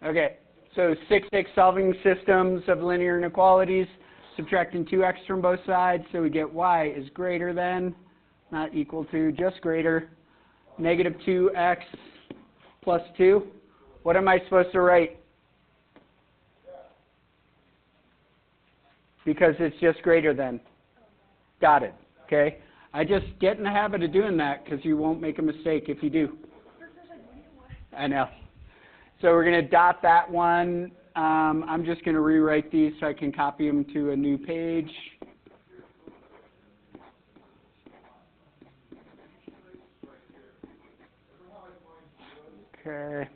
Okay, so 6 solving systems of linear inequalities, subtracting 2x from both sides, so we get y is greater than, not equal to, just greater, negative 2x plus 2. What am I supposed to write? Because it's just greater than. Got it, okay? I just get in the habit of doing that because you won't make a mistake if you do. I know. So we're going to dot that one. I'm just going to rewrite these so I can copy them to a new page. Okay.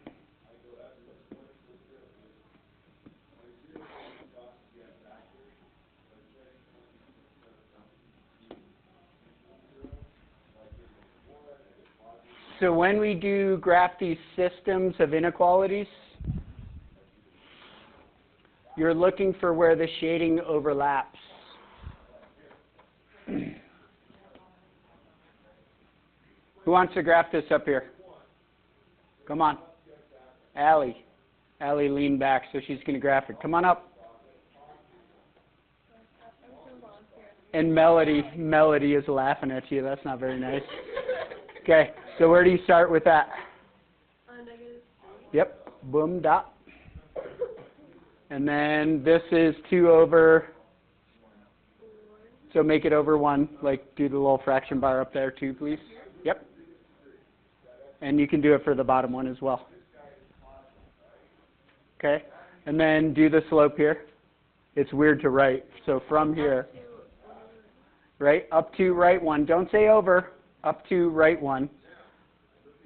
So when we do graph these systems of inequalities, you're looking for where the shading overlaps. Who wants to graph this up here? Come on. Allie. Allie leaned back, so she's going to graph it. Come on up. And Melody is laughing at you. That's not very nice. Okay, so where do you start with that? Yep, boom, dot. And then this is 2 over, so make it over 1. Like, do the little fraction bar up there too, please. Yep. And you can do it for the bottom one as well. Okay, and then do the slope here. It's weird to write, so from here, right, up to right 1. Don't say over, up to right 1.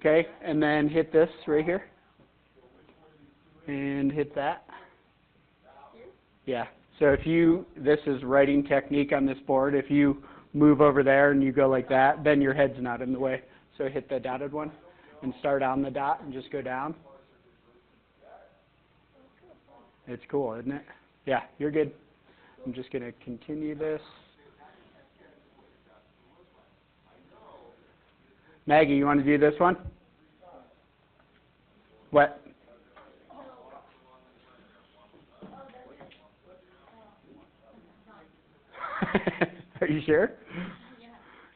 Okay, and then hit this right here. And hit that. Yeah, so if you, this is writing technique on this board. If you move over there and you go like that, then your head's not in the way. So hit the dotted one and start on the dot and just go down. It's cool, isn't it? Yeah, you're good. I'm just going to continue this. Maggie, you want to do this one? What? Are you sure?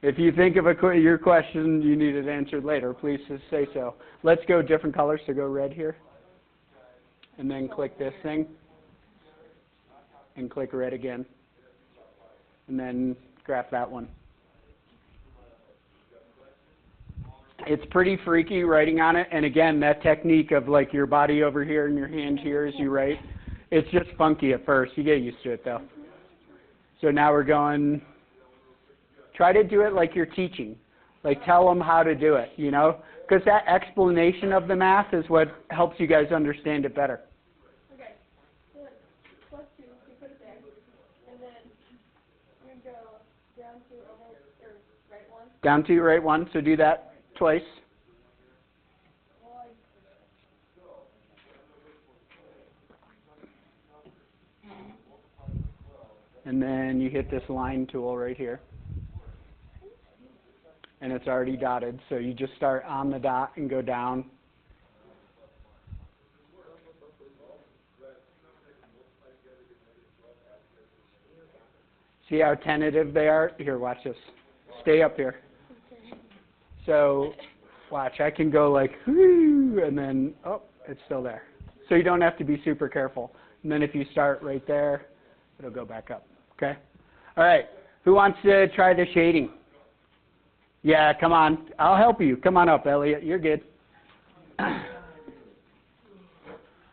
If you think of your question, you need it answered later, please just say so. Let's go different colors, so go red here. And then click this thing. And click red again. And then graph that one. It's pretty freaky writing on it. And again, that technique of like your body over here and your hand here as you write, it's just funky at first. You get used to it though. So now we're going, try to do it like you're teaching. Like tell them how to do it, you know? Because that explanation of the math is what helps you guys understand it better. Okay. Plus 2, you put it there. And then you go down to right 1. Down to right 1, so do that twice. And then you hit this line tool right here. And it's already dotted, so you just start on the dot and go down. See how tentative they are? Here, watch this. Stay up here. So, watch, I can go like, whoo, and then, oh, it's still there. So you don't have to be super careful. And then if you start right there, it'll go back up. Okay? All right. Who wants to try the shading? Yeah, come on. I'll help you. Come on up, Elliot. You're good.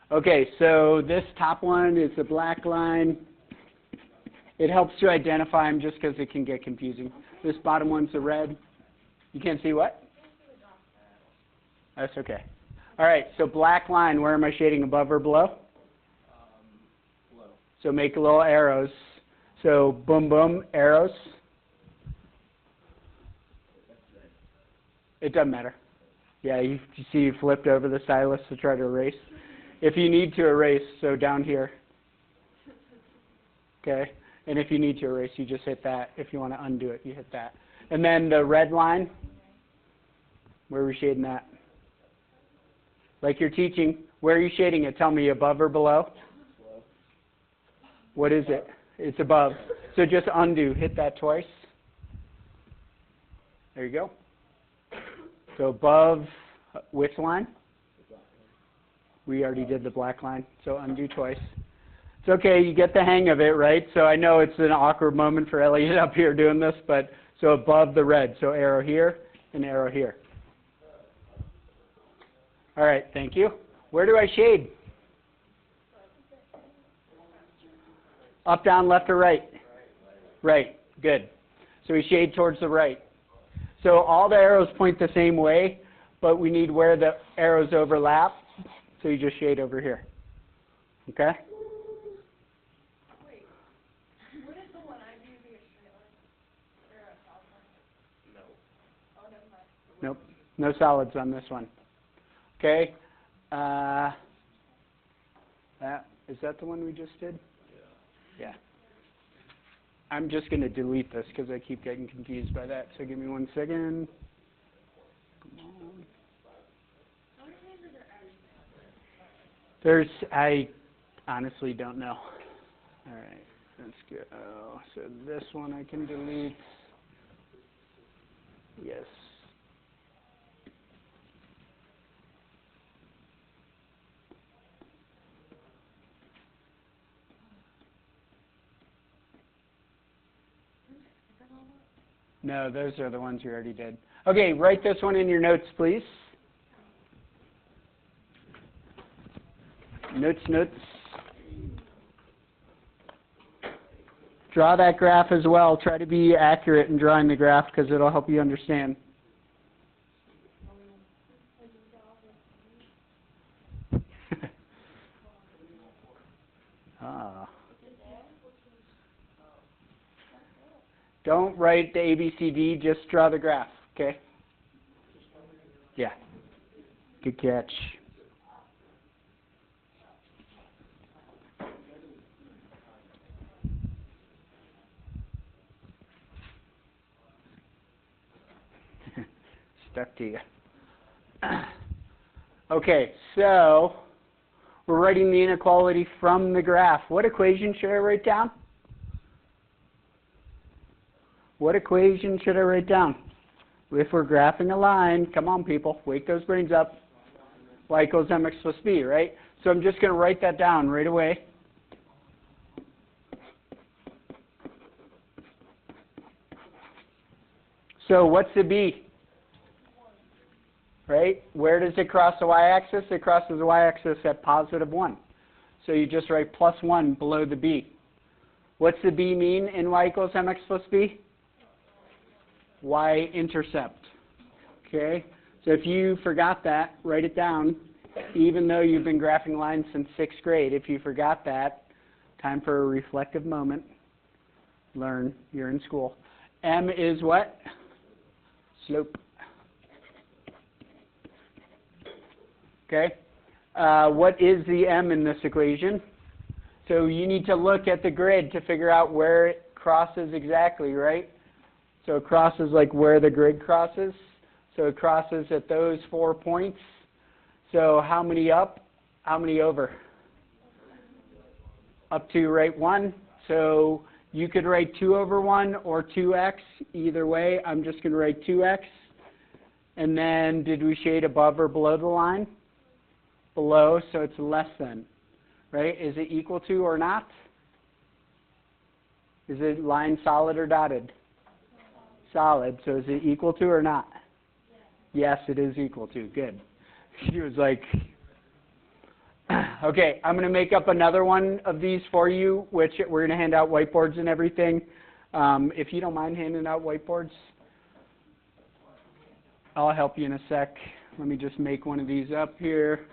Okay, so this top one is the black line. It helps to identify them just because it can get confusing. This bottom one's the red. You can't see what? That's okay. All right, so black line, where am I shading, above or below? Below. So make little arrows. So boom, boom, arrows. It doesn't matter. Yeah, you see you flipped over the stylus to try to erase. If you need to erase, so down here. Okay, and if you need to erase, you just hit that. If you want to undo it, you hit that. And then the red line, where are we shading that? Like you're teaching, where are you shading it? Tell me, above or below? What is it? It's above. So just undo. Hit that twice. There you go. So above which line? We already did the black line, so undo twice. It's okay, you get the hang of it, right? So I know it's an awkward moment for Elliot up here doing this, but so above the red, so arrow here and arrow here. All right, thank you. Where do I shade? Up, down, left, or right? Right, good. So we shade towards the right. So all the arrows point the same way, but we need where the arrows overlap. So you just shade over here. Okay? Wait, wouldn't the one I do be a straight line? Or a solid line? No. Oh, never mind. Nope, no solids on this one. Okay? Is that the one we just did? Yeah. I'm just going to delete this because I keep getting confused by that. So give me 1 second. Come on. I honestly don't know. All right, let's go. So this one I can delete. Yes. No, those are the ones you already did. Okay, write this one in your notes, please. Notes. Draw that graph as well. Try to be accurate in drawing the graph because it'll help you understand. Don't write the ABCD, just draw the graph, okay? Yeah. Good catch. Stuck to you. Okay, so we're writing the inequality from the graph. What equation should I write down? What equation should I write down? If we're graphing a line, come on people, wake those brains up. Y equals mx plus b, right? So I'm just going to write that down right away. So what's the b? Right? Where does it cross the y-axis? It crosses the y-axis at positive 1. So you just write plus 1 below the b. What's the b mean in y equals mx plus b? Y-intercept. Okay? So if you forgot that, write it down. Even though you've been graphing lines since 6th grade, if you forgot that, time for a reflective moment. Learn. You're in school. M is what? Slope. Okay? What is the m in this equation? So you need to look at the grid to figure out where it crosses exactly, right? So it crosses like where the grid crosses. So it crosses at those 4 points. So how many up? How many over? Up to, right, 1. So you could write 2 over 1 or 2x. Either way, I'm just going to write 2x. And then did we shade above or below the line? Below, so it's less than. Right? Is it equal to or not? Is it line solid or dotted? Solid. So is it equal to or not? Yes, it is equal to. Good. She was like, okay, I'm going to make up another one of these for you, which we're going to hand out whiteboards and everything. If you don't mind handing out whiteboards, I'll help you in a sec. Let me just make one of these up here.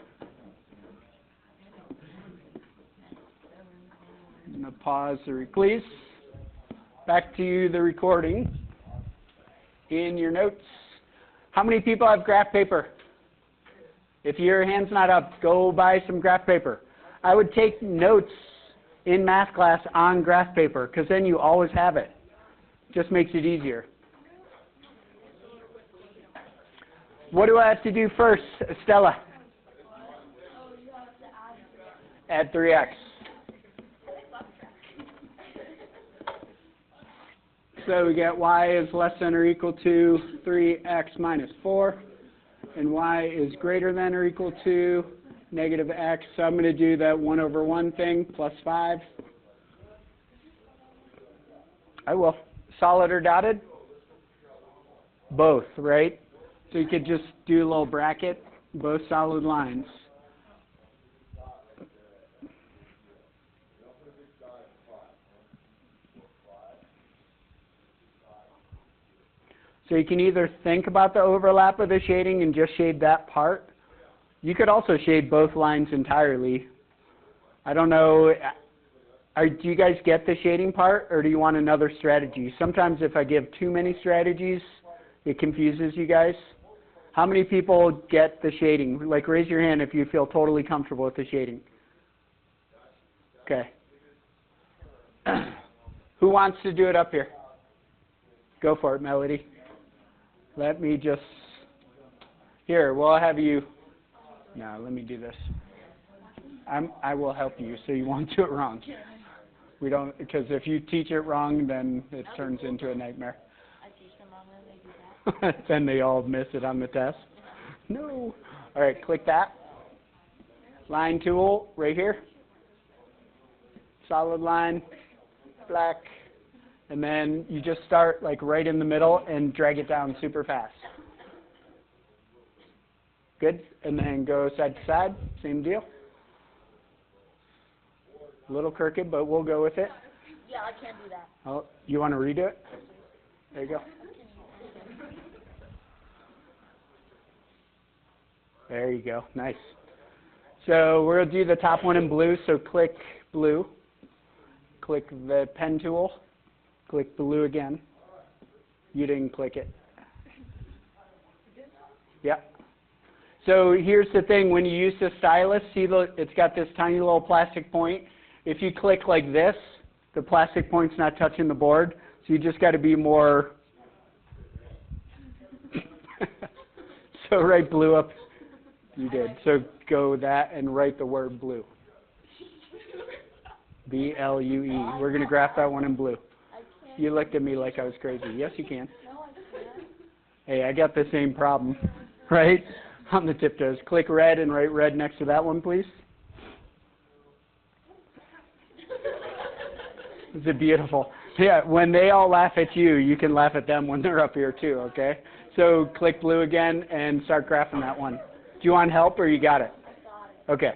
I'm going to pause the please. Back to the recording. In your notes. How many people have graph paper? If your hand's not up, go buy some graph paper. I would take notes in math class on graph paper because then you always have it. Just makes it easier. What do I have to do first, Stella? Add 3x. So we get y is less than or equal to 3x minus 4, and y is greater than or equal to negative x. So I'm going to do that 1 over 1 thing, plus 5. I will. Solid or dotted? Both, right? So you could just do a little bracket, both solid lines. So you can either think about the overlap of the shading and just shade that part. You could also shade both lines entirely. I don't know, do you guys get the shading part, or do you want another strategy? Sometimes if I give too many strategies, it confuses you guys. How many people get the shading? Like, raise your hand if you feel totally comfortable with the shading. Okay. Who wants to do it up here? Go for it, Melody. Let me just, here, we'll have you, no, let me do this. I will help you so you won't do it wrong. We don't, because if you teach it wrong, then it turns into a nightmare. I teach them wrong and they do that. Then they all miss it on the test. No. All right, click that. Line tool right here. Solid line, black. And then you just start like right in the middle and drag it down super fast. Good. And then go side to side. Same deal. A little crooked, but we'll go with it. Yeah, I can't do that. Oh, you want to redo it? There you go. There you go. Nice. So we're going to do the top one in blue. So click blue. Click the pen tool. Click blue again. You didn't click it. Yeah. So here's the thing. When you use the stylus, see it's got this tiny little plastic point. If you click like this, the plastic point's not touching the board. So you just got to be more. So write blue up. You did. So go that and write the word blue. B-L-U-E. We're going to graph that one in blue. You looked at me like I was crazy. Yes, you can. Hey, I got the same problem, right? On the tiptoes. Click red and write red next to that one, please. Is it beautiful? Yeah, when they all laugh at you, you can laugh at them when they're up here too, okay? So click blue again and start graphing that one. Do you want help or you got it? Okay.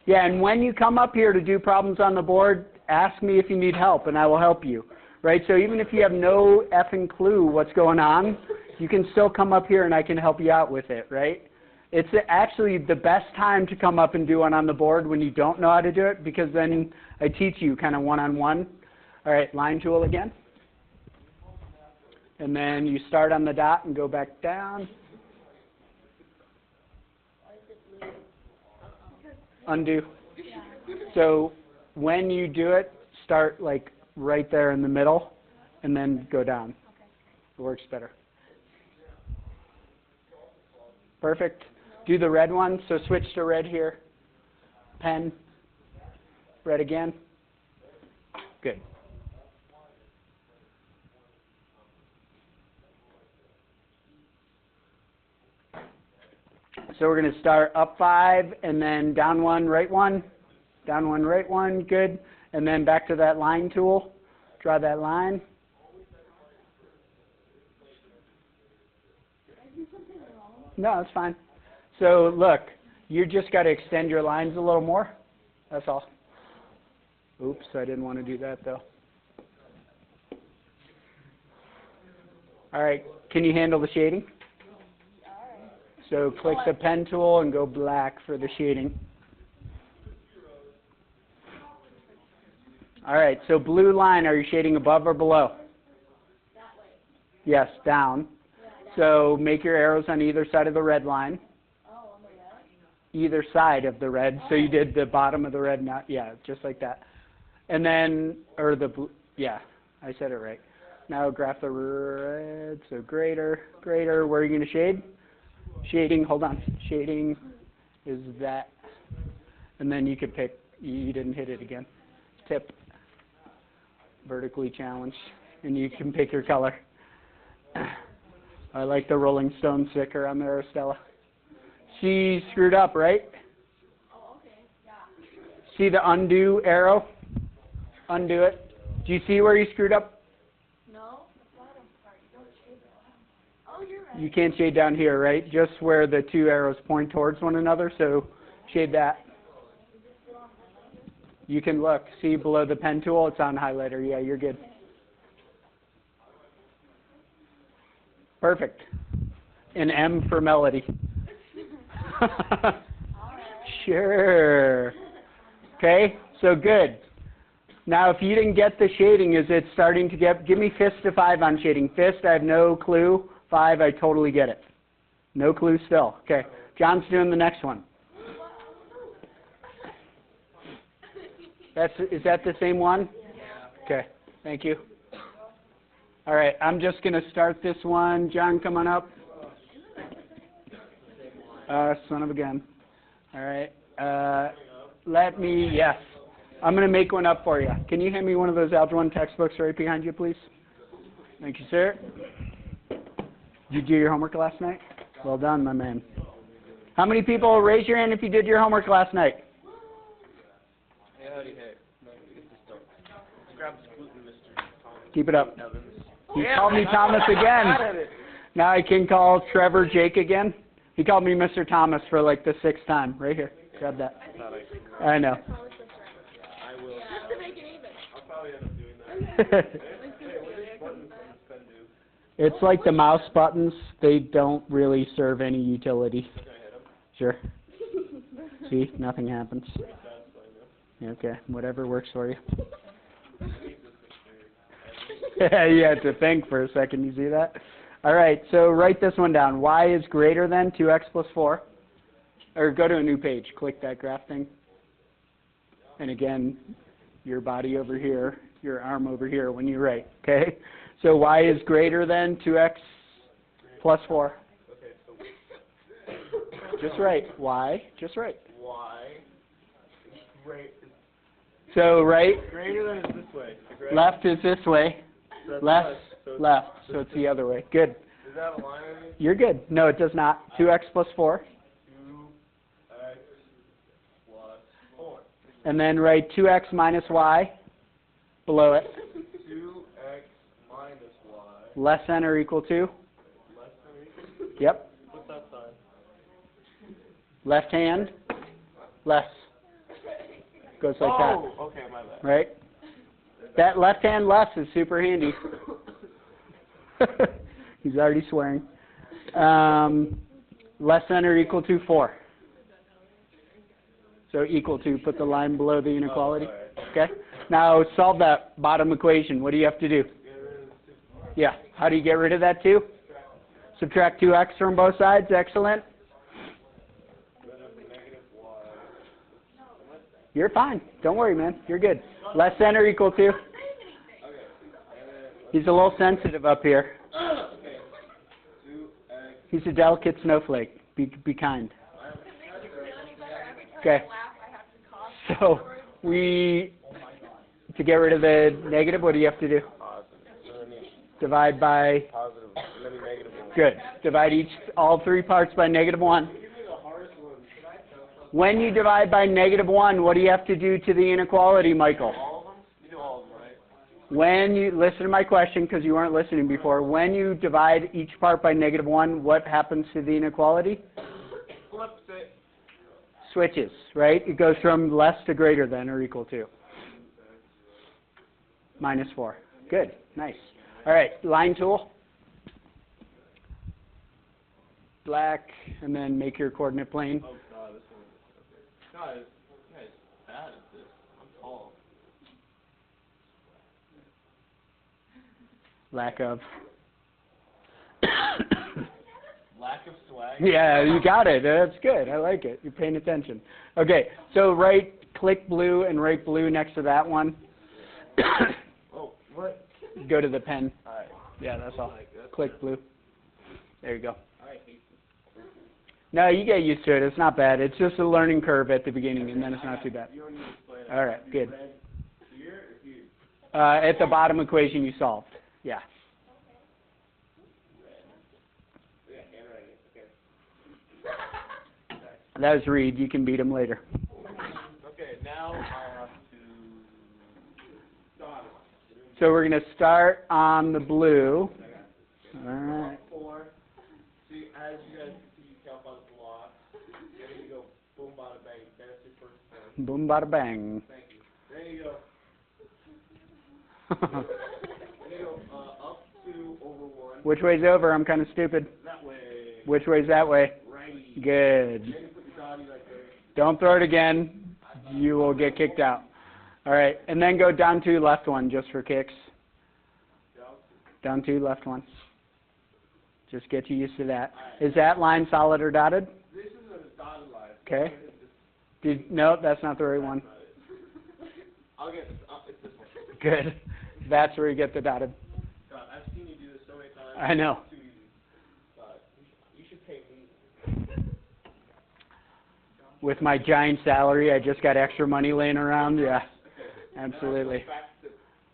Yeah, and when you come up here to do problems on the board, ask me if you need help and I will help you, right? So even if you have no effing clue what's going on, you can still come up here and I can help you out with it, right? It's actually the best time to come up and do one on the board when you don't know how to do it, because then I teach you kind of one-on-one. All right, line tool again. And then you start on the dot and go back down. Undo. So when you do it, start like right there in the middle and then go down. It works better. Perfect. Do the red one. So switch to red here. Pen. Red again. Good. So we're going to start up 5 and then down 1, right 1. Down 1, right 1. Good. And then back to that line tool. Draw that line. No, that's fine. So look, you just got to extend your lines a little more. That's all. Oops, I didn't want to do that though. All right, can you handle the shading? So click the pen tool and go black for the shading. All right, so blue line, are you shading above or below? Yes, down. So make your arrows on either side of the red line. Either side of the red. So you did the bottom of the red, not, yeah, just like that. And then, or the blue, yeah, I said it right. Now graph the red, so greater, greater. Where are you going to shade? Shading, hold on. Shading is that. And then you could pick, you didn't hit it again. Tip, vertically challenged, and you can pick your color. I like the Rolling Stone sticker on there, Stella. She screwed up, right? Oh, okay. Yeah. See the undo arrow? Undo it. Do you see where you screwed up? No, the bottom part. You don't shade that. Oh, you're right. You can't shade down here, right? Just where the two arrows point towards one another, so shade that. You can look. See below the pen tool? It's on highlighter. Yeah, you're good. Perfect. An M for melody. Sure. Okay, so good. Now, if you didn't get the shading, is it starting to get, give me fist to 5 on shading. Fist, I have no clue. 5, I totally get it. No clue still. Okay, John's doing the next one. Is that the same one? Okay, thank you. All right, I'm just going to start this one. John, come on up. Son of a gun. All right. Yes. I'm going to make one up for you. Can you hand me one of those Algebra 1 textbooks right behind you, please? Thank you, sir. Did you do your homework last night? Well done, my man. How many people, raise your hand if you did your homework last night? Hey, howdy, hey. No, get this done. Grab this gluten, Mr. Thomas. Keep it up. Evans. He called me Thomas again. Now I can call Trevor Jake again. He called me Mr. Thomas for like the 6th time. Right here. Grab that. I know. I will. Just to make it even. I'll probably end up doing that. Hey, what does buttons on this pen do? It's like the mouse buttons. They don't really serve any utility. Can I hit them? Sure. See, nothing happens. Okay, whatever works for you. You had to think for a second. You see that? All right, so write this one down. Y is greater than 2x plus 4. Or go to a new page. Click that graph thing. And again, your body over here, your arm over here when you write. Okay? So y is greater than 2x plus 4. Okay, so Just write. Y. Just write. Y is So right, greater than is this way. The left is this way. so that's Left, so it's left. So it's the other way. Good. Does that have a line on it? You're good. No, it does not. 2x plus 4. 2x plus 4. And then write 2x minus y below it. 2x minus y Less than or equal to. less than or equal. Yep. What's that sign? Left hand. Less. Goes like Oh, okay, my bad. that. Right? That left hand less is super handy. He's already swearing. Less than or equal to 4. So equal to, put the line below the inequality. Okay? Now solve that bottom equation. What do you have to do? Yeah. How do you get rid of that 2? Subtract 2x from both sides. Excellent. You're fine. Don't worry, man. You're good. Less than or equal to? He's a little sensitive up here. He's a delicate snowflake. Be kind. Okay. So to get rid of the negative, what do you have to do? Divide by. Positive, and then negative 1. Good. Divide all 3 parts by -1. When you divide by -1, what do you have to do to the inequality, Michael? All of them? You do all of them, right? When you, listen to my question because you weren't listening before. When you divide each part by -1, what happens to the inequality? Flips it. Switches, right? It goes from less to greater than or equal to. -4. Good. Nice. All right. Line tool. Black, and then make your coordinate plane. Oh, God, this one. Guys, you guys bad at this. I'm tall. Lack of. Lack of swag. Yeah, you got it. That's good. I like it. You're paying attention. Okay, so click blue and write blue next to that one. Oh, what? Go to the pen. Alright. Yeah, that's all. Like this. Click blue. There you go. I hate No, you get used to it. It's not bad. It's just a learning curve at the beginning, and then it's not too bad. You don't need to explain it. All right, good. Red here or here? At the bottom equation you solved. Yeah. Yeah, handwriting. Okay. That was Reed. You can beat him later. Okay, now I have to start. So we're going to start on the blue. All right. 4. See, as you guys can see, you count by the block. Then you go boom, bada, bang. That's your first one. Boom, bada, bang. Thank you. There you go. Then you go up 2 over 1. Which way's over? I'm kind of stupid. That way. Which way's that way? Righty. Good. Then you put your dotty right there. Don't throw it again. You will get kicked out. All right. And then go down to left one just for kicks. Down to left one. Just get you used to that. Is that line solid or dotted? This is a dotted line. Okay. No, that's not the right one. I'll get it's this one. Good. That's where you get the dotted. God, I've seen you do this so many times. I know. It's too easy. But you should pay me. With my giant salary, I just got extra money laying around. Yeah, absolutely. Back to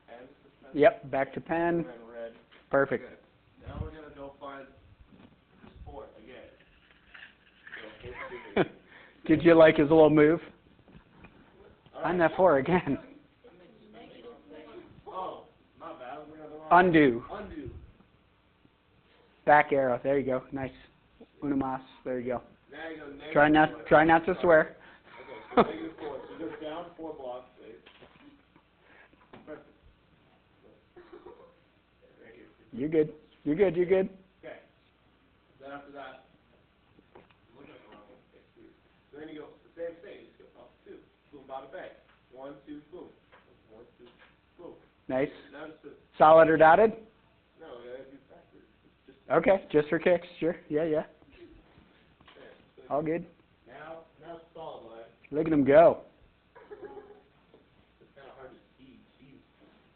pen. Yep, back to pen. And red. Perfect. Good. Now we're gonna go find this 4 again. Did you like his little move? Find that 4 again. Oh, not bad. We're gonna go on. Undo. Undo. Back arrow. There you go. Nice. Una mas. There you go. Now you go negative Try not to swear. Okay, so negative 4. So you go down 4 blocks. Perfect. Right here. You're good. You're good. You're good. Okay. Then after that, look at the wrong one. Okay, 2. So then you go the same thing. You just go up 2. Boom, bada, bang. 1, 2, boom. 1, 2, boom. Nice. Now just a, Solid or dotted? no, you gotta do backwards. Just Okay, just for kicks. Sure. Yeah, yeah. there. So All good. now it's solid line. Look at him go. It's kind of hard to see. Jeez.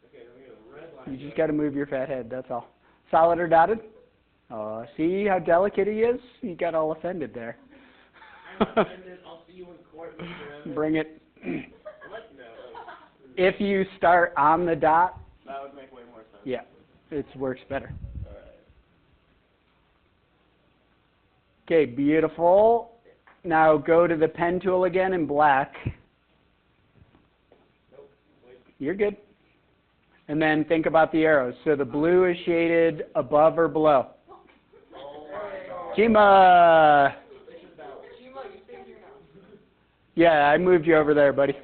Okay, then we get a red line. You just got to move your fat head. That's all. Solid or dotted? Oh, see how delicate he is? He got all offended there. I'm offended. I'll see you in court, Mr. Emmett. Bring it. What? No. If you start on the dot, That would make way more sense. yeah, it works better. Alright. Okay, beautiful. Now go to the pen tool again in black. Nope. Wait. You're good. And then think about the arrows. So the blue is shaded above or below. Oh my God. Chima! This is that way. Yeah, I moved you over there, buddy.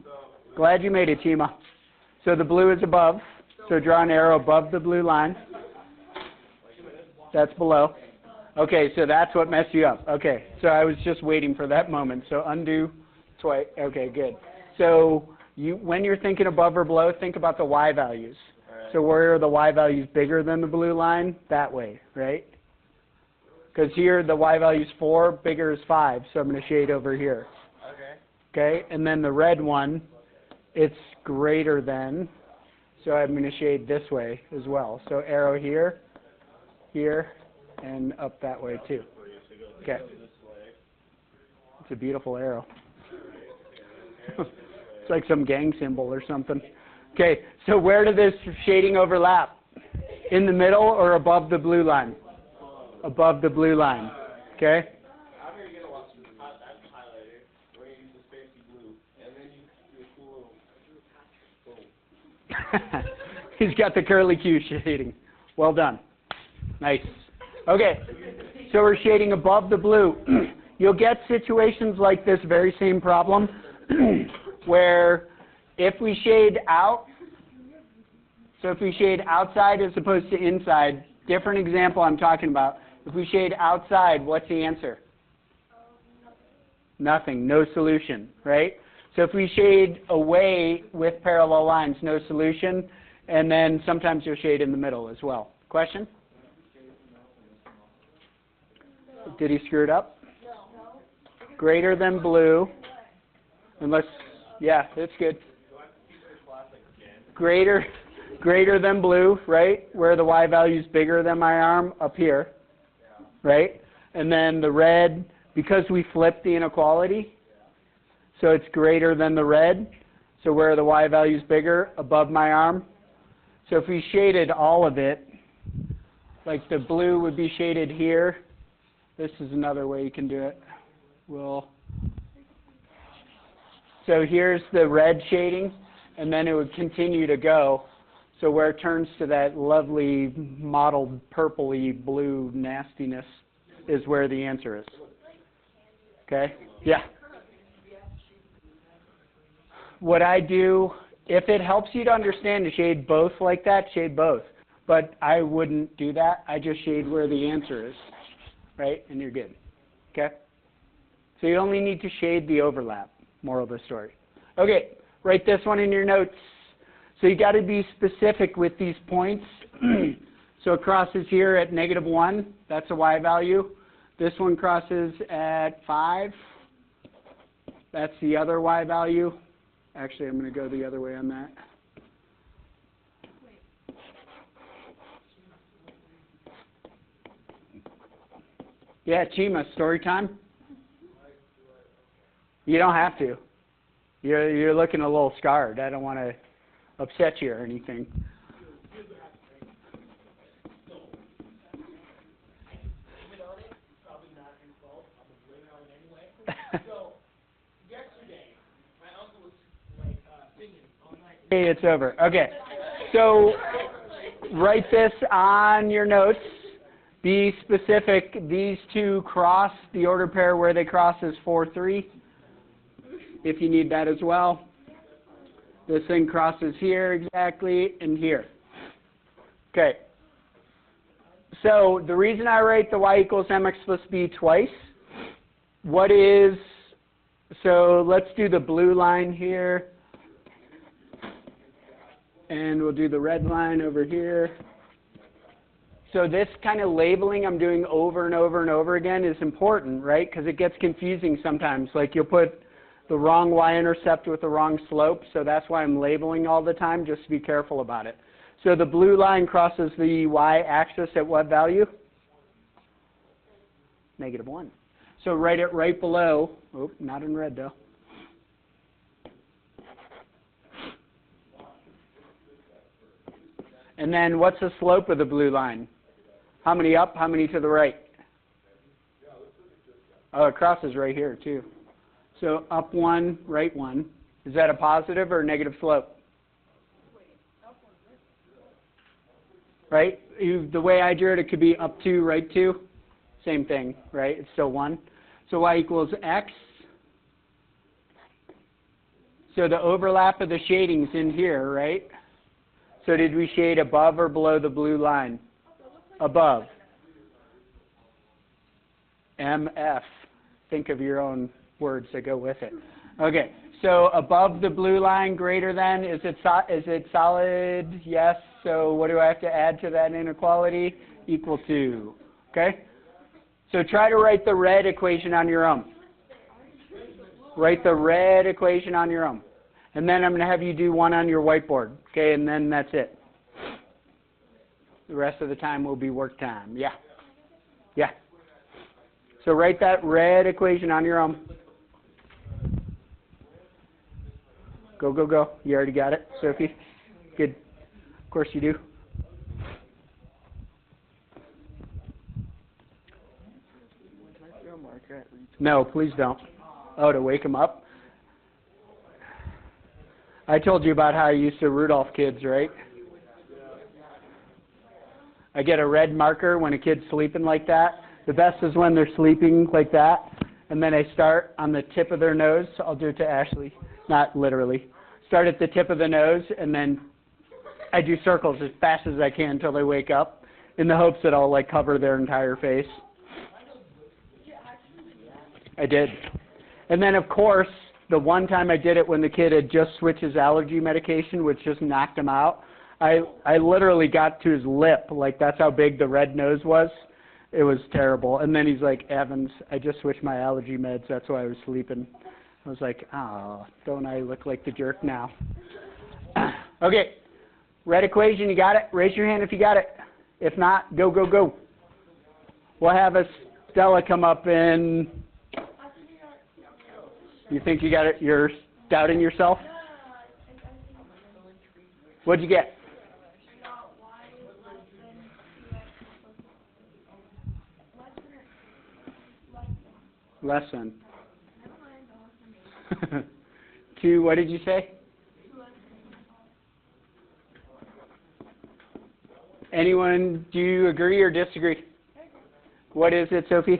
So, Glad you made it, Chima. So the blue is above. So draw an arrow above the blue line. That's below. Okay, so that's what messed you up. Okay, so I was just waiting for that moment. So undo twice. Okay, good. So when you're thinking above or below, think about the y values. alright. So where are the y values bigger than the blue line? That way, right? Because here the y value is 4, bigger is 5, so I'm going to shade over here. Okay. Okay, and then the red one, it's greater than, so I'm going to shade this way as well. So arrow here, here, and up that way too. Okay. It's a beautiful arrow. It's like some gang symbol or something. Okay, so where does this shading overlap? In the middle or above the blue line? Above the blue line. Okay? I'm going to get a lot of that highlighter. We're going to use this fancy blue. And then you do a cool little boom. He's got the curly Q shading. Well done. Nice. Okay, so we're shading above the blue. You'll get situations like this very same problem where if we shade out, so if we shade outside as opposed to inside, different example I'm talking about. If we shade outside, what's the answer? Nothing, no solution, right? So if we shade away with parallel lines, no solution, and then sometimes you'll shade in the middle as well. Question? Did he screw it up? Greater than blue, unless, yeah, that's good. Greater than blue, right? Where the y value is bigger than my arm, up here, right? And then the red, because we flipped the inequality, so it's greater than the red. So where are the y values bigger? Above my arm. So if we shaded all of it, like the blue would be shaded here. This is another way you can do it. So here's the red shading, and then it would continue to go. So where it turns to that lovely mottled purpley blue nastiness is where the answer is. Okay? Yeah. What I do, if it helps you to understand to shade both like that, shade both. But I wouldn't do that. I just shade where the answer is. Right? And you're good. Okay? So you only need to shade the overlap. Moral of the story. Okay, write this one in your notes. So you got to be specific with these points. So it crosses here at -1. That's a y value. This one crosses at 5. That's the other y value. Actually, I'm going to go the other way on that. Yeah, Chima, story time? You don't have to. You're looking a little scarred. I don't want to upset you or anything. Hey, it's over. Okay. So write this on your notes. Be specific. These two cross. The order pair where they cross is 4, 3. If you need that as well. This thing crosses here exactly and here. Okay. So the reason I write the y equals mx plus b twice, so let's do the blue line here. And we'll do the red line over here. So this kind of labeling I'm doing over and over and over again is important, right? Because it gets confusing sometimes. Like you'll put the wrong y-intercept with the wrong slope. So that's why I'm labeling all the time, just to be careful about it. So the blue line crosses the y-axis at what value? -1. So write it right below. Oh, not in red though. And then what's the slope of the blue line? How many up, how many to the right? Oh, it crosses right here too. So up 1, right 1. Is that a positive or a negative slope? Right? The way I drew it, it could be up 2, right 2. Same thing, right? It's still 1. So y equals x. So the overlap of the shading's in here, right? So did we shade above or below the blue line? Above. MF. Think of your own words that go with it. Okay, so above the blue line, greater than, is it solid? Yes. So what do I have to add to that inequality? Equal to. Okay? So try to write the red equation on your own. Write the red equation on your own. And then I'm going to have you do one on your whiteboard. Okay, and then that's it. The rest of the time will be work time. Yeah. Yeah. So write that red equation on your own. Go, go, go. You already got it, Sophie? Good. Of course you do. No, please don't. Oh, to wake him up? I told you about how I used to Rudolph kids, right? I get a red marker when a kid's sleeping like that. The best is when they're sleeping like that. And then I start on the tip of their nose. I'll do it to Ashley. Not literally. Start at the tip of the nose, and then I do circles as fast as I can until they wake up, in the hopes that I'll like cover their entire face. I did. And then, of course, the one time I did it when the kid had just switched his allergy medication, which just knocked him out, I literally got to his lip. Like, that's how big the red nose was. It was terrible. And then he's like, Evans, I just switched my allergy meds. That's why I was sleeping. I was like, oh, don't I look like the jerk now? Okay. Red equation, you got it? Raise your hand if you got it. If not, go, go, go. We'll have us Stella come up and you think you got it? You're doubting yourself? What'd you get? Less than. 2, what did you say? Anyone, do you agree or disagree? What is it, Sophie?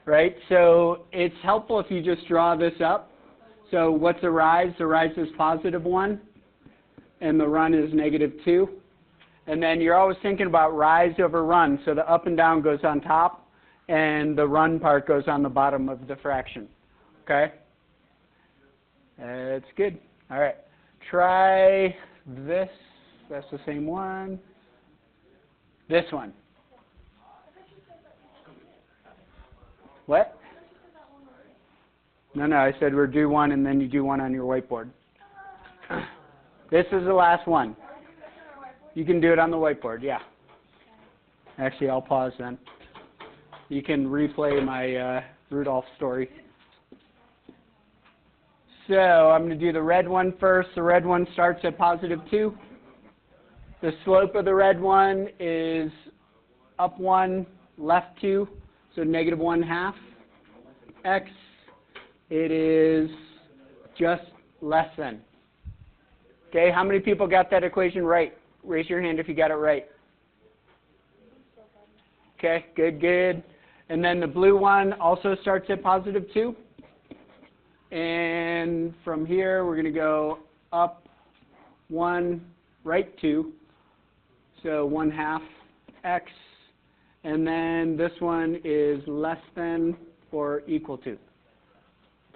Right, so it's helpful if you just draw this up. So what's a rise? The rise is positive 1, and the run is negative 2. And then you're always thinking about rise over run. So the up and down goes on top, and the run part goes on the bottom of the fraction. Okay? That's good. All right. Try this. That's the same one. This one. What? No, I said we're do one, and then you do one on your whiteboard. This is the last one. You can do it on the whiteboard, yeah. Actually, I'll pause then. You can replay my Rudolph story. So I'm going to do the red one first. The red one starts at positive 2. The slope of the red one is up 1, left 2, so negative 1/2. X, it is just less than. Okay, how many people got that equation right? Raise your hand if you got it right. Okay, good. And then the blue one also starts at positive 2. And from here, we're going to go up 1, right 2. So 1/2 x. And then this one is less than or equal to.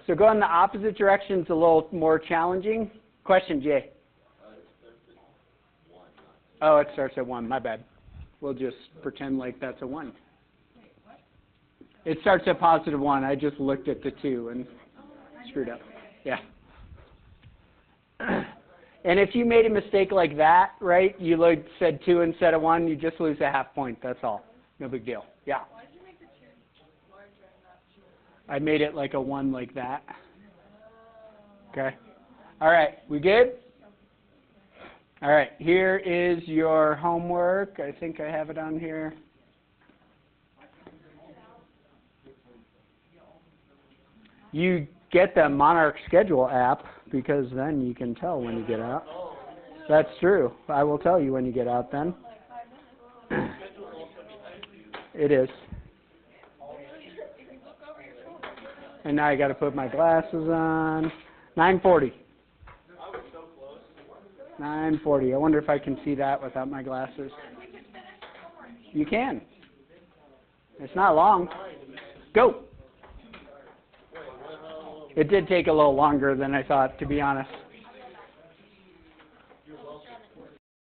So going the opposite direction is a little more challenging. Question, Jay? Oh, it starts at 1. My bad. We'll just pretend like that's a 1. It starts at positive 1. I just looked at the 2 and screwed up. Yeah. And if you made a mistake like that, right, you said 2 instead of 1, you just lose a half point. That's all. No big deal. Yeah. Why did you make the 2 larger and not 2? I made it like a 1 like that. Okay. All right. We good? All right. Here is your homework. I think I have it on here. You get the Monarch schedule app because then you can tell when you get out. That's true. I will tell you when you get out then. It is. And now I got to put my glasses on. 9:40. 9:40. I wonder if I can see that without my glasses. You can. It's not long. Go. It did take a little longer than I thought, to be honest.